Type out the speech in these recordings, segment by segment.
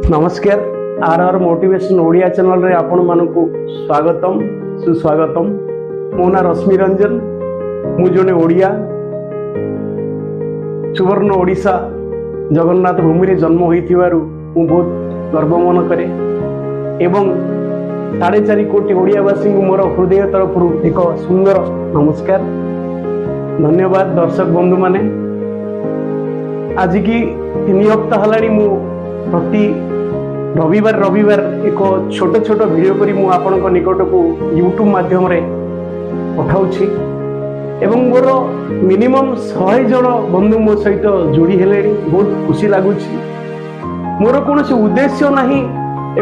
नमस्कार R R motivation Odia channel रे आपण मानकु स्वागतम सुस्वागतम। मो ना रश्मि रंजन, मु जने ओडिया सुवर्ण ओडिशा जगन्नाथ भूमि रे जन्म होइथिबारु मु बहुत गर्व मन करे एवं 4.5 कोटी ओडियावासी मोर हृदय तरफ एक सुंदर नमस्कार। धन्यवाद दर्शक बंधु माने। आज की 3 हफ्ता हलाणी मु प्रति रविवार एक छोट छोट वीडियो करी मु आपनक निकट को यूट्यूब माध्यम रे पठाउछि एवं मोर मिनिमम 100 जन बंधु मो सहित जोड़ी हेले। बहुत खुशी लागुछि। मोर कोनोसी उद्देश्य नाही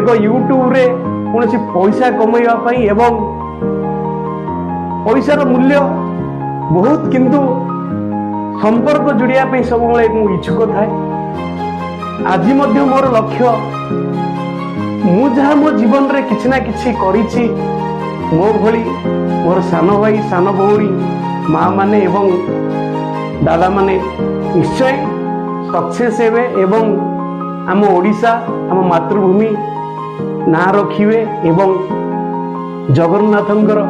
एक यूट्यूब रे कोनोसी पैसा कमाइबा पई एवं पैसार मूल्य बहुत, किंतु संपर्क जोड़िया पई सब बेले मु इच्छुक थाए। आज मध्य मोर लक्ष्य मु जहाँ मो जीवन रे किछि ना किछि करिछि, मो भली मोर सान भाई सान भौरी माँ माने एवं दादा माने निश्चय सक्सेस हेबे एवं आम ओडिशा आम मातृभूमि ना रखिबे एवं जगन्नाथंकर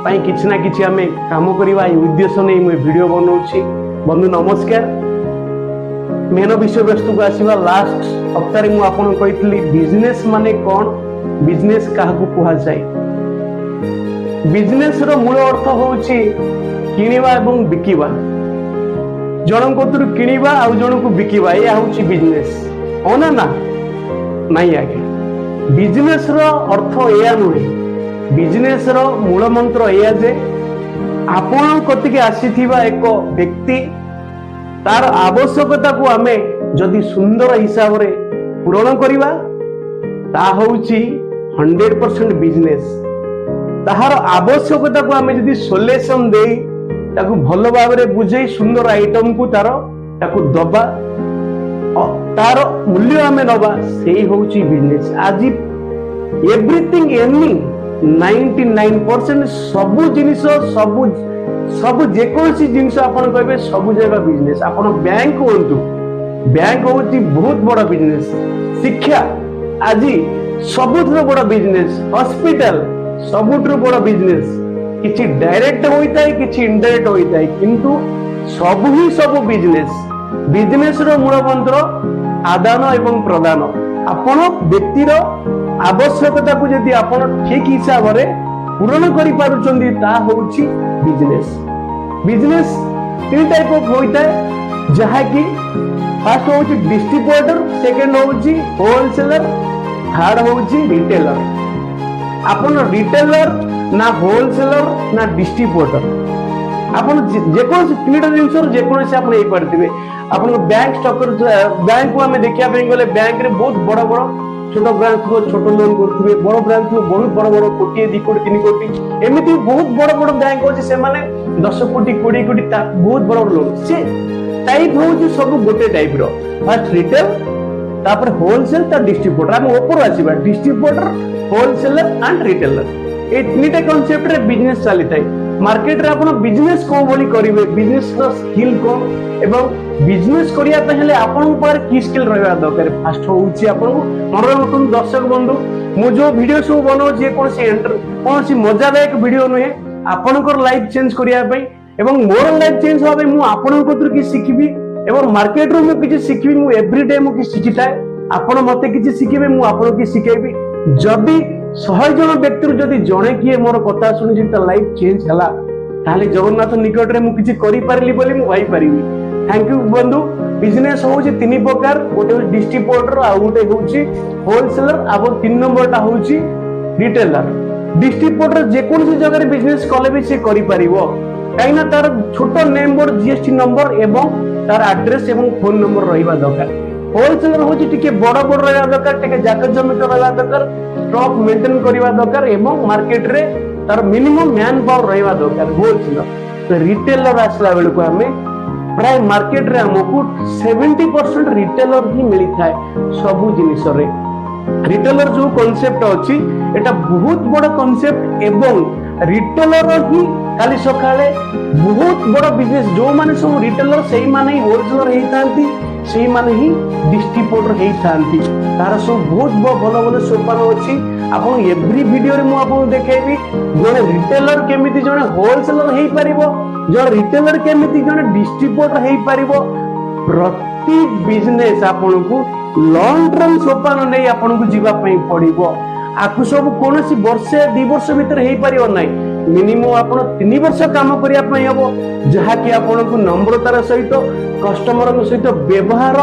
पाई किछि ना किछि आमे काम करिबा ए उद्देश्य नै मु वीडियो बनाउछि। बंधु नमस्कार। मेन विषय वस्तु को आसीबा लास्ट हफ्तारे मु आपन कहितली बिजनेस माने कोन, बिजनेस काहाकू कुहा जाय। बिजनेस रो मूल अर्थ होउछि किनिबा एवं बिकिबा। जणन कोतुर किनिबा आ जणन को बिकिबा या होउछि बिजनेस। ओना ना नाही आगे बिजनेस रो अर्थ एया नुहे। बिजनेस रो मूल मंत्र एया जे आपन कतिके आसीथिबा एक व्यक्ति तार आवश्यकता को आमे जदि सुंदर हिसाब रे पूर्ण करिबा ता होउची 100% बिजनेस। ताहार आवश्यकता को आमे जदि सॉल्यूशन देई ताकू भलो भाव रे बुझेई सुंदर आइटम को ताकू दबा तार मूल्य आमे नबा, सेही होउची बिजनेस। आज एवरीथिंग एनी 99% सबु जिनिस सब जेकोसी जिनिस आपन कहबे सब जगह बिजनेस। आपन बैंक होंतु, बैंक होची बहुत बड़ा बिजनेस। शिक्षा आज सबुठु बड़ा बिजनेस। हॉस्पिटल सबुठु बड़ा बिजनेस। किछि डायरेक्ट होइताय किछि इनडायरेक्ट होइताय, किंतु सब ही सब बिजनेस। बिजनेस रो मूल मंत्र आदान एवं प्रदान। आपन व्यक्तिर आवश्यकता को यदि आपन ठीक हिसाब रे पूर्ण करि पारुचंदी ता होउची बिजनेस। बिजनेस 3 टाइप ऑफ होइता है, जहा कि फर्स्ट होउची डिस्ट्रीब्यूटर, सेकंड होउची होलसेलर, थर्ड होउची रिटेलर। आपन रिटेलर ना होलसेलर ना डिस्ट्रीब्यूटर, आपन जेकोसी 3टा जिंसर जेकोसी आपन ए परथिबे। आपन बैंक स्टॉक बैंक को हमें देखिया पे गले बैंक रे बहुत बड़ा बड़ा छोट ब्रांच को छोट लोन करथिबे, बड़ ब्रांच को बहुत बड़ बड़ कोटी 2 कोटी 3 कोटी एमिति बहुत बड़ बड़ बैंक अछि। से माने 10 कोटी 20 कोटी ता बहुत बड़ लोन। से टाइप होउची सब गोटे टाइप रो। फर्स्ट रिटेल, तापर होलसेल, ता डिस्ट्रीब्यूटर। हम ऊपर आसीबा डिस्ट्रीब्यूटर, होलसेलर एंड रिटेलर। ए 3टा कांसेप्ट रे बिजनेस चली थाए। मार्केट रे आपण बिजनेस को बोली करिवे, बिजनेस रो स्किल को एवं बिजनेस करिया पहले आपण पर की स्किल रहबा दरकार। फर्स्ट होउची आपण मनोरंजन दर्शक बंधु मु जो वीडियो सब बनाउ जे कोनसी मजादायक वीडियो नहे, आपनकर लाइफ चेंज करिया पई एवं मोर लाइफ चेंज होबे। मु आपन कोतर की सिखिबी एवं मार्केट रो मु किछि सिखिबी। मु एवरी डे मु कि सिखिताय, आपण मते किछि सिखिबे, मु आपन की सिखेबी। जदी 100 जन व्यक्ति जदी जणे किए मोर कथा सुनि जे त लाइफ चेंज हला, ताले जगन्नाथ निकट रे मु किछि करि पारली बोली मु भाई परिबी। थैंक यू बंधु। बिजनेस होउची 3 प्रकार, गोटे डिस्ट्रीब्यूटर आ गोटे होउची होलसेलर आ 3 नंबर ता होउची रिटेलर। डिस्ट्रीब्यूटर जे कोनसी जगह रे बिजनेस कले भी से करि परिबो, काई ना तार छोटो नेम बोर्ड जीएसटी नंबर एवं तार एड्रेस एवं फोन नंबर रहिबा दरकार। होलसेलर होउची टिके बड़ बड़ रहबा दरकार, टिके जाकर जमित रहबा दरकार, स्टॉक मेंटेन करिबा दरकार एवं मार्केट रे तार मिनिमम मैन पावर रहिबा दरकार। होलसेलर तो रिटेलर आसला बेल को हमें प्राय मार्केट रे हमकु 70% रिटेलर ही मिली थाए सबु जिनिस रे। रिटेलर जो कांसेप्ट अछि एटा बहुत बड़ कांसेप्ट एवं रिटेलर ही काली सकाळे बहुत बड़ बिजनेस जो माने सब रिटेलर सेही माने होलसेलर हेई थांती সেই माने ही डिस्ट्रीब्यूटर हेई थांती तार सब बहुत भल भल सोपान अछि आपन एवरी वीडियो रे मु आपन देखेबी जने रिटेलर केमिति जने होलसेलर हेई परिबो जने रिटेलर केमिति जने डिस्ट्रीब्यूटर हेई परिबो प्रति बिजनेस आपन को लॉन्ग टर्म सोपान नै आपन को जीवा पई पड़िबो आकु सब कोनोसी वर्षे 2 वर्ष भीतर हेई परिबो नै मिनिमम आपन 3 वर्ष काम करिया पई हबो जहा कि आपन को नम्रतार सहित कस्टमर को सहित व्यवहार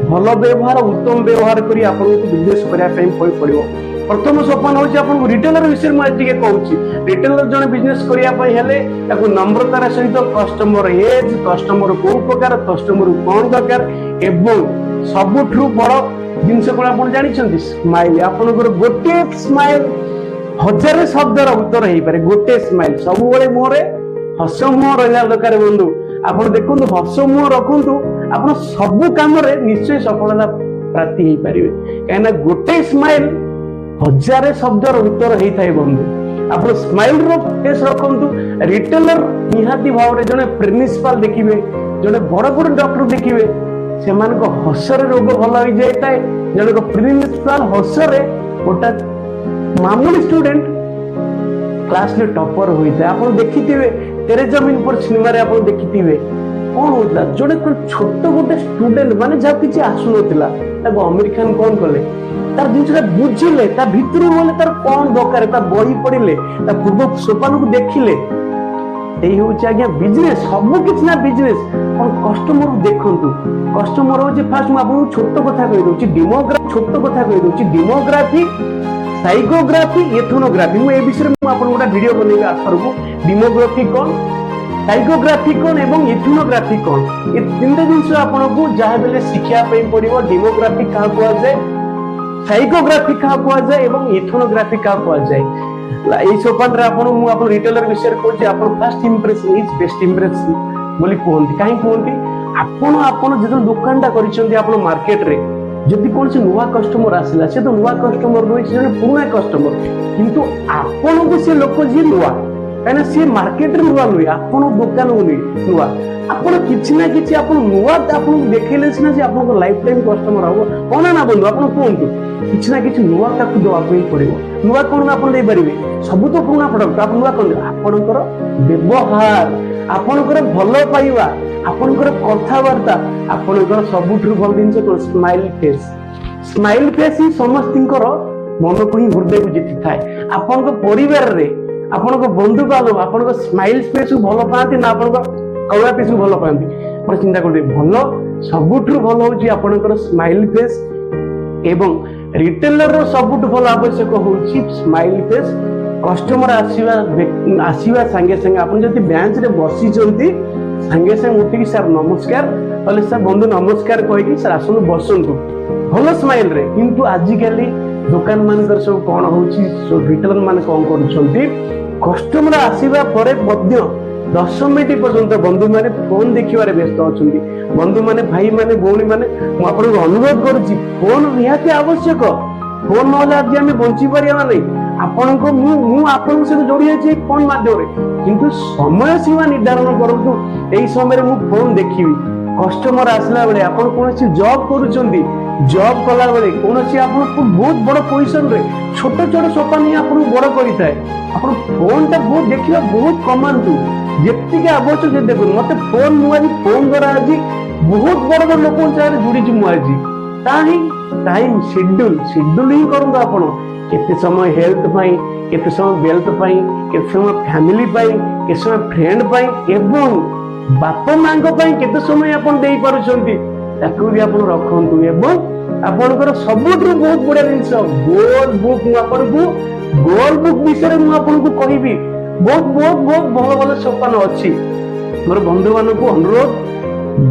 भल व्यवहार उत्तम व्यवहार करी आपन को बिजनेस करिया पई पड़िबो प्रथम सोपान होची आपन को रिटेलर विषय में आज कहूची रिटेलर जने बिजनेस करिया पई हेले ताको नम्रतार सहित कस्टमर एज कस्टमर को प्रकार कस्टमर कोन दरकार एवं सबुठु बड़ जिनसे को आपन जानि छथि स्माइल आपन को गोटे स्माइल हजार शब्दर उत्तर हेई पारे गोटे स्माइल सब बेले मोरे हस मुह रहला दरकार बंधु आपन देखुन हस मुह रखुंतु आपन सब काम रे निश्चय सफलता प्राप्ति हेई परिबे काना गोटे स्माइल हजार शब्दर उत्तर हेई थाए बंधु आपन स्माइल रो फेस रखुंतु रिटेलर निहाती भाव रे जने प्रिंसिपल देखिबे जने बड़ बड़ डॉक्टर देखिबे सेमान को हसरे रोग भल होई जाय ताए जने को प्रिंसिपल हसरे ओटा मामूली स्टूडेंट क्लास ले टॉपर होई था आपण देखिथिबे तेरे जमीन पर सिनेमा रे आपण देखिथिबे कोन होतला जोडे को छोट गोटे स्टूडेंट माने जा किछि आसु नथिला ताको अमेरिकन कोन कले तार जिंसटा बुझिले ता भितरु बोले तार कोन दरकार ता बही पडिले ता पूर्व सोपान को देखिले एही होछि आज्ञा बिजनेस सब किछ ना बिजनेस और कस्टमर देखंतु कस्टमर हो जे फास्ट म आपन छोट कथा कहि दोछि डेमोग्राफी छोट कथा कहि दोछि डेमोग्राफी साइकोग्राफी एथनोग्राफी मु ए विषय में आपन गोटा वीडियो बनेबे आफर को डेमोग्राफी कोन साइकोग्राफी कोन एवं एथनोग्राफी कोन ए तीनटा जिंस आपन को जहा बेले शिक्षा पे पड़िबो डेमोग्राफी का कोआ जाय साइकोग्राफी का कोआ जाय एवं एथनोग्राफी का कोआ जाय ए सोपान रे आपन मु आपन रिटेलर विषय को जे आपन first impression is best impression बोली कोनती काहे कोनती आपन आपन जे दुकानटा करिसंती आपन मार्केट रे जदि कौन से नुआ कस्टमर आसिला से तो नुआ कस्टमर नुई से पुराना कस्टमर किंतु आपन को से लोक जे नुआ काना से मार्केट रे नुआ नुई आपन दुकान नुई नुआ आपन किछि ना किछि आपन नुआ आपन देखैले सिना जे आपन को लाइफ टाइम कस्टमर हो कोना ना बंधु आपन कोंतु किछि ना किछि नुआ ताकु दवा पई पड़िबो नुआ कोन आपन दे परिबे सब तो पुराना प्रोडक्ट आपन नुआ कोन आपनकर व्यवहार आपनकर भलो पाइबा आपनकर कथावार्ता आपनकर सबुठु भल दिन से स्माइल फेस ही समस्तिंकर मन को ही हृदय को जिति थाए आपनकर परिवार रे आपनकर बंधु बांधव आपनकर स्माइल फेस को भलो पाती ना आपनकर कौला फेस को भलो पाती पर चिंता करते भलो सबुठु भलो होची आपनकर स्माइल फेस एवं रिटेलर रो सबुठु भलो आवश्यक होची स्माइल फेस कस्टमर आसीबा संगे संगे आपन जति बेंच रे बसी चंती संगे संगे उठी सर नमस्कार बोले सर बंधु नमस्कार कहि कि सर आसनु बसंतु भलो स्माइल रे किंतु आजि काली दुकान मानकर सब कोन होची सो रिटेलर मान कोन करछंती कस्टमर आसीबा परे मध्य 10 मिनिट पर्यंत बंधु माने फोन देखिबारे व्यस्त अछंती बंधु माने भाई माने भौणी माने म आपन अनुरोध करछि फोन निहाती आवश्यक फोन नले आज हम बंची परिया नै आपन को मु आपन से जोड़ी अछि फोन माध्यम रे किंतु समय सीमा निर्धारण करतु एई समय रे मु फोन देखिबी कस्टमर आसला बेले आपन कोनसी जॉब करूचंती जॉब कला बेले कोनसी आपन को बहुत बड़ पोजीशन रे छोट छोट सोपान ही आपन बड़ करिताय आपन फोन ता बहुत देखिबा बहुत कमांतु जेति के आवश्यक जे देखो मते फोन मु आज फोन करा आज बहुत बड़ बड़ लोक चाहे जुड़ी छि मु आज ताही टाइम शेड्यूल ही करंदा आपन केते समय हेल्थ पाई केते समय वेल्थ पाई केते समय फैमिली पाई केते समय फ्रेंड पाई एवं बापा मां को पाई केते समय आपन देई पारुछंती ताकू भी आपन रखंतु एवं आपनकर सबुठु बहुत बड़ा जिंस गोल बुक मु आपन को गोल बुक विषय मु आपन को कहिबी बहुत बहुत बहुत भलो भलो सोपान अछि मोर बंधु मान को अनुरोध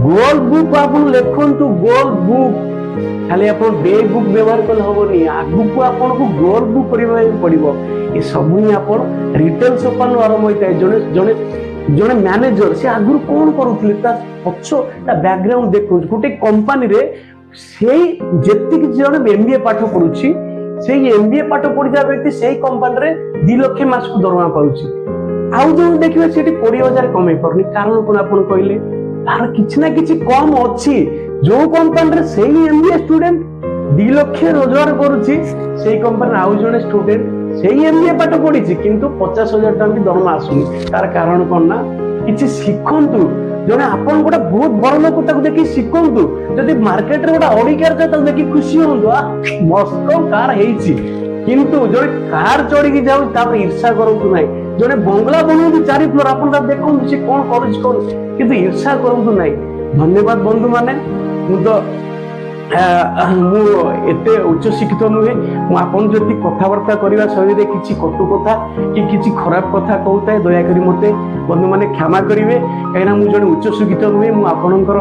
गोल बुक आपन लेखंतु गोल बुक खाली आपन डे बुक व्यवहार कल होबनी आगु को आपन को गोल बुक करिबा पड़िबो ए सब ही आपन रिटेल सोपान आरंभ होइता जने जने जने मैनेजर से आगु कोन करूथले ता पछो ता बैकग्राउंड देखो गोटे कंपनी रे सेही जेतिक जने एमबीए पाठ पढुची सेही एमबीए पाठ पढिजा व्यक्ति सेही कंपनी रे 2 लाख मास को दरमा पाउची आउ जो देखिबे सेठी 20000 कमाई परनी कारण कोन आपन कहले तार किछ ना किछ कम अछि जो कंपनी से एमबीए स्टूडेंट 2 लाख रोजगार करुच्ची से कंपनी आउ जड़े स्टूडेंट से एमबीए पाठ पढ़ी किंतु 50,000 टଙ୍କା दरमा आसुनी तार कारण कौन ना किसी शिखंतु जड़े आपन गोटे बहुत बड़ लोक देखिए शिखंतु जदि मार्केट रे गोटे अड़ी कार जाए देखिए खुशी हूँ मस्त कार किंतु जो कार चढ़ी जाऊ ईर्षा करूँ ना जड़े बंगला बनाऊँ 4 फ्लोर आप देखो सी कौन कर ईर्षा करूँ ना। धन्यवाद बंधु माने एते उच्च शिक्षित नुहे मुझे जदि कथबार्ता करने शैली किसी कटु कथा कि किसी खराब कथा कहता दयाकोरी मते बंधु मैंने क्षमा करेंगे कहीं मुझे उच्च शिक्षित नुहे मुझर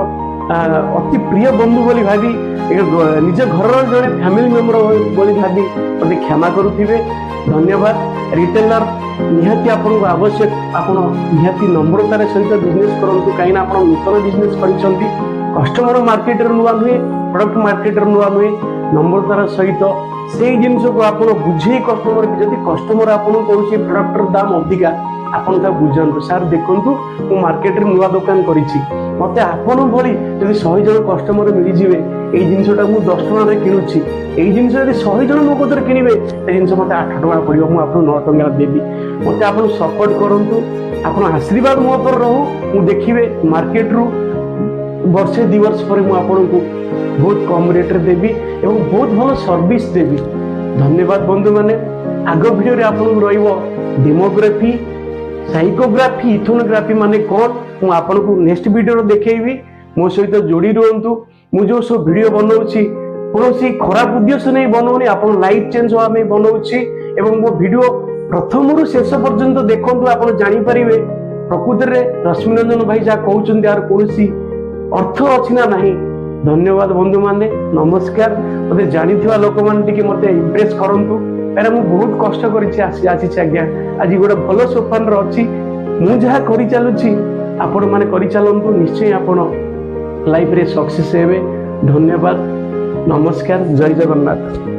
अति प्रिय बंधु बोली भावी निज घर जड़े फैमिली मेंबर बोली भावी मत क्षमा करुवे। धन्यवाद। रिटेलर निहाती आपको आवश्यक आप निहाती नम्रतार सहित बिजनेस करूँ कहीं आप नूतन बिजनेस कर कस्टमर मार्केट नुआ नुहे प्रोडक्ट मार्केट नुआ नुहे नम्रतार सहित से जिन को आप बुझे कस्टमर जदि कस्टमर आपको कौन प्रोडक्टर दाम अधिका आपन बुझातु सार देखु मु मार्केट नुआ दुकान कर मत आपन भली जब 100 जन कस्टमर मिलଯିवे ये जिनटा मुझे 10 टଙ୍କା किणुची यही जिन 100 जन मो कदर किणवे जिन मत 8 टଙ୍କା पड़ो मुझे 9 टଙ୍କା देवी मत आप सपोर्ट करूँ आप आशीर्वाद मो पर रहू मु देखिए मार्केट रु वर्षे 2 वर्ष पर मुझे बहुत कम रेट देवी और बहुत भल सर्विस देवी। धन्यवाद बंधु मैंने आग भिडियो आपको डेमोग्राफी साइकोग्राफी इथोनोग्राफी माने कौन मु आपको नेक्स्ट वीडियो देखैबी मो सहित जोड़ी रुहतु। मु जो सब वीडियो बनाऊँगी कौन खराब उद्देश्य नहीं बनाऊनी आप लाइफ चेंज होगा बनाऊँगी एवं मो वीडियो प्रथम रु शेष पर्यंत देखु आप जानीपर प्रकृति में रश्मिरंजन भाई जहाँ कहते यार कौन अर्थ अच्छी ना नहीं। धन्यवाद बंधु माने नमस्कार। मत जानी लोक मैंने मत इम्प्रेस करूँ कहीं मुझे बहुत कष्ट कर आज्ञा आज गोटे भल सोपान अच्छी मुझे जहाँ कर चलुची आपण मैंने कर चलतु निश्चय आप लाइफ रे सक्सेस हे। धन्यवाद नमस्कार जय जगन्नाथ।